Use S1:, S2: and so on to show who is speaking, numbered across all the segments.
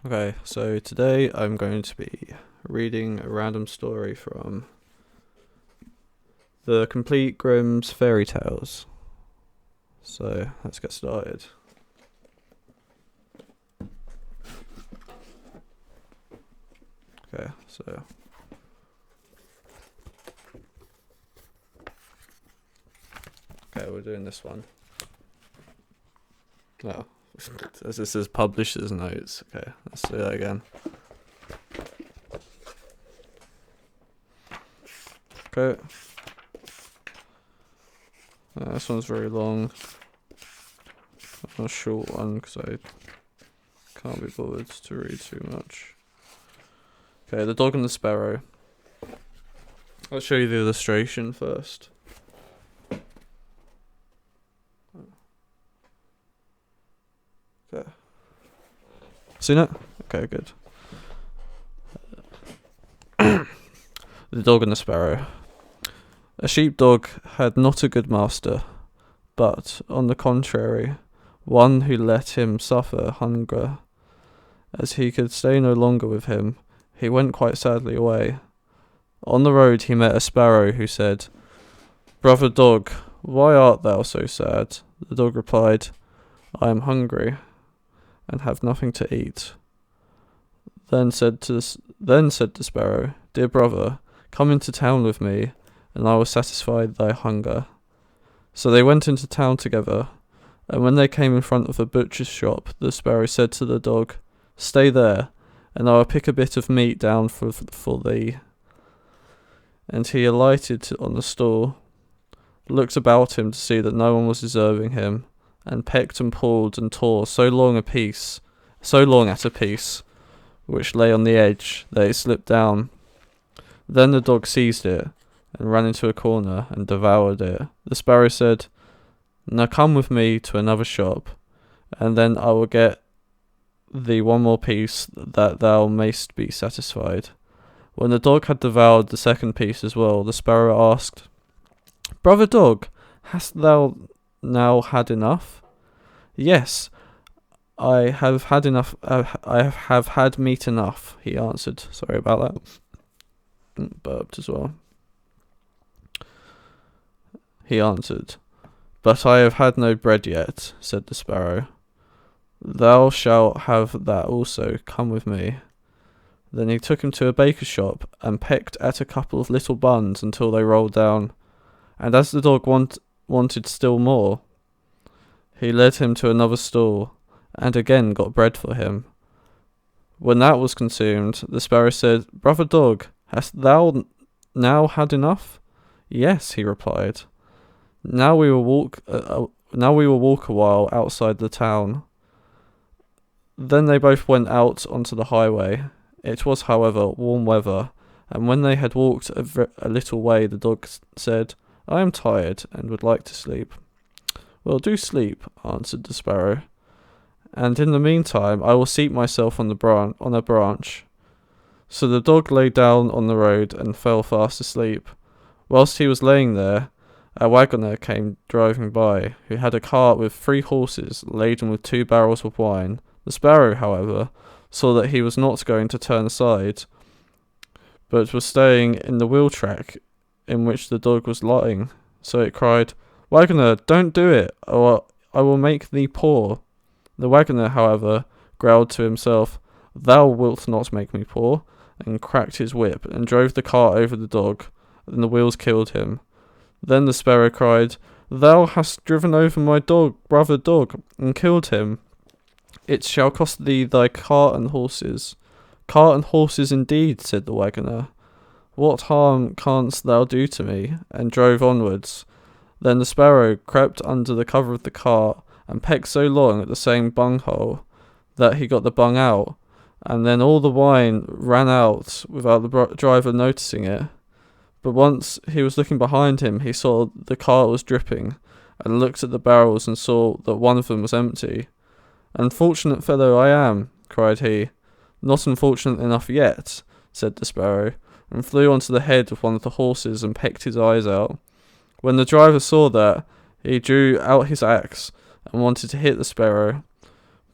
S1: Okay, so today I'm going to be reading a random story from the complete Grimm's Fairytales. So let's get started. Okay, we're doing this one. No, as this is publisher's notes. Okay, let's do that again. Okay. This one's very long. A short one because I can't be bothered to read too much. Okay, the dog and the sparrow. I'll show you the illustration first. Okay. Seen it? Okay, good. The dog and the sparrow. A sheepdog had not a good master, but, on the contrary, one who let him suffer hunger. As he could stay no longer with him, he went quite sadly away. On the road he met a sparrow who said, "Brother dog, why art thou so sad?" The dog replied, "I am hungry, and have nothing to eat." Then said the sparrow, "Dear brother, come into town with me, and I will satisfy thy hunger." So they went into town together, and when they came in front of a butcher's shop, the sparrow said to the dog, "Stay there, and I will pick a bit of meat down for thee." And he alighted on the stall, looked about him to see that no one was observing him, and pecked and pulled and tore so long at a piece, which lay on the edge, that it slipped down. Then the dog seized it, and ran into a corner, and devoured it. The sparrow said, "Now come with me to another shop, and then I will get thee one more piece, that thou mayst be satisfied." When the dog had devoured the second piece as well, the sparrow asked, "Brother dog, hast thou now had enough?" "Yes, I have had enough. I have had meat enough," he answered. Sorry about that. Burped as well. He answered, "But I have had no bread yet," said the sparrow. "Thou shalt have that also. Come with me." Then he took him to a baker's shop, and pecked at a couple of little buns until they rolled down. And as the dog wanted still more, he led him to another stall, and again got bread for him. When that was consumed, the sparrow said, "Brother dog, hast thou now had enough?" "Yes," he replied. Now we will walk a while outside the town." Then they both went out onto the highway. It was, however, warm weather, and when they had walked a little way, the dog said, "I am tired, and would like to sleep." "Well, do sleep," answered the sparrow, "and in the meantime I will seat myself on a branch." So the dog lay down on the road and fell fast asleep. Whilst he was laying there, a wagoner came driving by, who had a cart with 3 horses laden with 2 barrels of wine. The sparrow, however, saw that he was not going to turn aside, but was staying in the wheel track in which the dog was lying. So it cried, "Wagoner, don't do it, or I will make thee poor." The wagoner, however, growled to himself, "Thou wilt not make me poor," and cracked his whip, and drove the cart over the dog, and the wheels killed him. Then the sparrow cried, "Thou hast driven over my dog, brother dog, and killed him. It shall cost thee thy cart and horses." "Cart and horses indeed," said the wagoner. "What harm canst thou do to me?" and drove onwards. Then the sparrow crept under the cover of the cart, and pecked so long at the same bunghole that he got the bung out, and then all the wine ran out without the driver noticing it. But once he was looking behind him, he saw the cart was dripping, and looked at the barrels and saw that one of them was empty. "Unfortunate fellow I am," cried he. "Not unfortunate enough yet," said the sparrow, and flew onto the head of one of the horses and pecked his eyes out. When the driver saw that, he drew out his axe and wanted to hit the sparrow,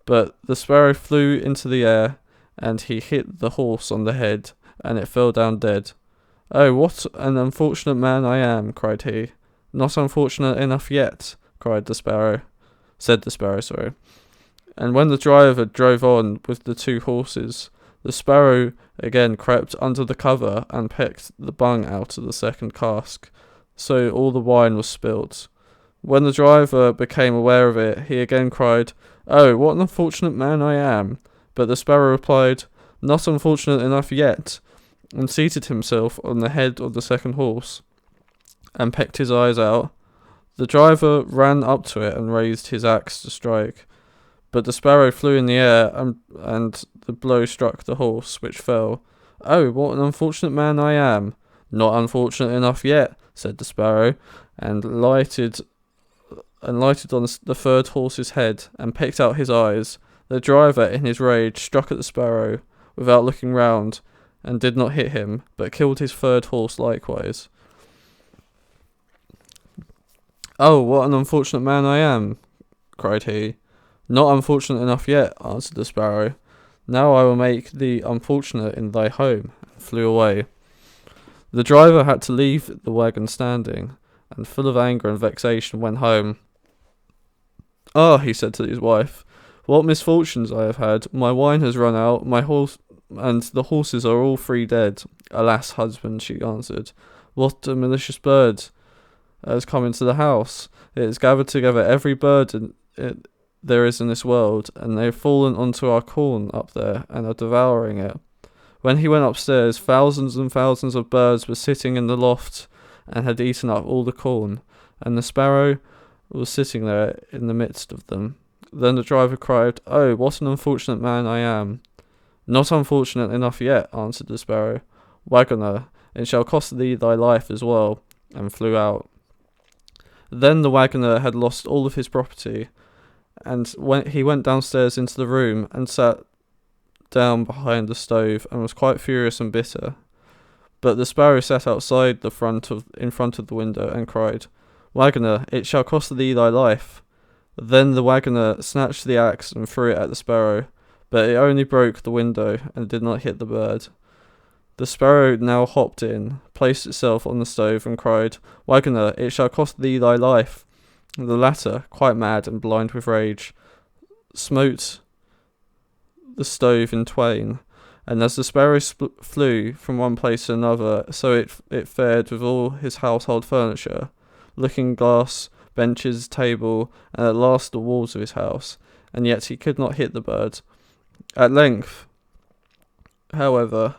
S1: but the sparrow flew into the air and he hit the horse on the head, and it fell down dead. "Oh, what an unfortunate man I am," cried he. "Not unfortunate enough yet," said the sparrow, sorry. And when the driver drove on with the 2 horses, the sparrow again crept under the cover and pecked the bung out of the second cask, so all the wine was spilt. When the driver became aware of it, he again cried, "Oh, what an unfortunate man I am." But the sparrow replied, "Not unfortunate enough yet," and seated himself on the head of the second horse, and pecked his eyes out. The driver ran up to it and raised his axe to strike, but the sparrow flew in the air, and the blow struck the horse, which fell. "Oh, what an unfortunate man I am." "Not unfortunate enough yet," said the sparrow, and lighted on the third horse's head, and picked out his eyes. The driver, in his rage, struck at the sparrow, without looking round, and did not hit him, but killed his third horse likewise. "Oh, what an unfortunate man I am," cried he. "Not unfortunate enough yet," answered the sparrow. "Now I will make thee unfortunate in thy home," and flew away. The driver had to leave the wagon standing, and full of anger and vexation went home. "Ah," he said to his wife, "what misfortunes I have had! My wine has run out, my horse, and the horses are all 3 dead." "Alas, husband," she answered, "what a malicious bird has come into the house! It has gathered together every bird there is in this world, and they have fallen onto our corn up there, and are devouring it." When he went upstairs, thousands and thousands of birds were sitting in the loft, and had eaten up all the corn, and the sparrow was sitting there in the midst of them. Then the driver cried, "Oh, what an unfortunate man I am." "Not unfortunate enough yet," answered the sparrow. "Wagoner, it shall cost thee thy life as well," and flew out. Then the wagoner had lost all of his property, and he went downstairs into the room and sat down behind the stove, and was quite furious and bitter. But the sparrow sat outside in front of the window, and cried, "Wagoner, it shall cost thee thy life." Then the wagoner snatched the axe and threw it at the sparrow, but it only broke the window and did not hit the bird. The sparrow now hopped in, placed itself on the stove, and cried, "Wagoner, it shall cost thee thy life." The latter, quite mad and blind with rage, smote the stove in twain, and as the sparrow flew from one place to another, so it fared with all his household furniture, looking glass, benches, table, and at last the walls of his house, and yet he could not hit the bird. At length, however,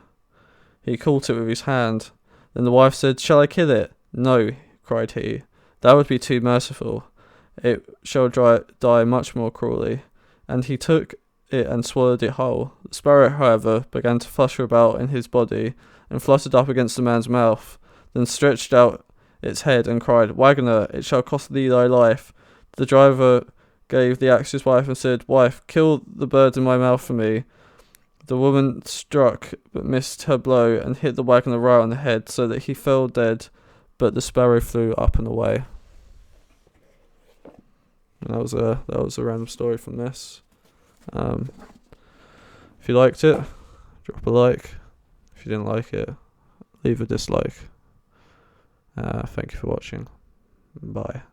S1: he caught it with his hand. Then the wife said, "Shall I kill it?" "No," cried he, "that would be too merciful. It shall die much more cruelly." And he took it and swallowed it whole. The sparrow, however, began to flutter about in his body, and fluttered up against the man's mouth, then stretched out its head and cried, "Wagoner, it shall cost thee thy life." The driver gave the axe to his wife and said, "Wife, kill the bird in my mouth for me." The woman struck, but missed her blow, and hit the wagoner right on the head, so that he fell dead, but the sparrow flew up and away. And that was a random story from this. If you liked it, drop a like. If you didn't like it, leave a dislike. Thank you for watching. Bye.